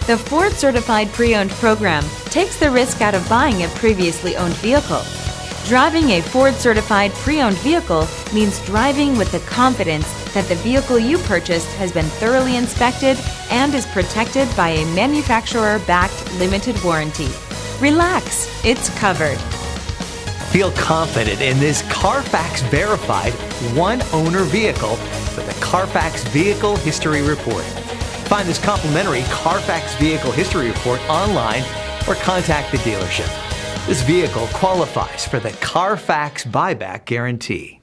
The Ford Certified Pre-Owned program takes the risk out of buying a previously owned vehicle. Driving a Ford Certified Pre-Owned vehicle means driving with the confidence that the vehicle you purchased has been thoroughly inspected and is protected by a manufacturer-backed limited warranty. Relax, it's covered. Feel confident in this Carfax verified one-owner vehicle with a Carfax Vehicle History Report. Find this complimentary Carfax Vehicle History Report online or contact the dealership. This vehicle qualifies for the Carfax Buyback Guarantee.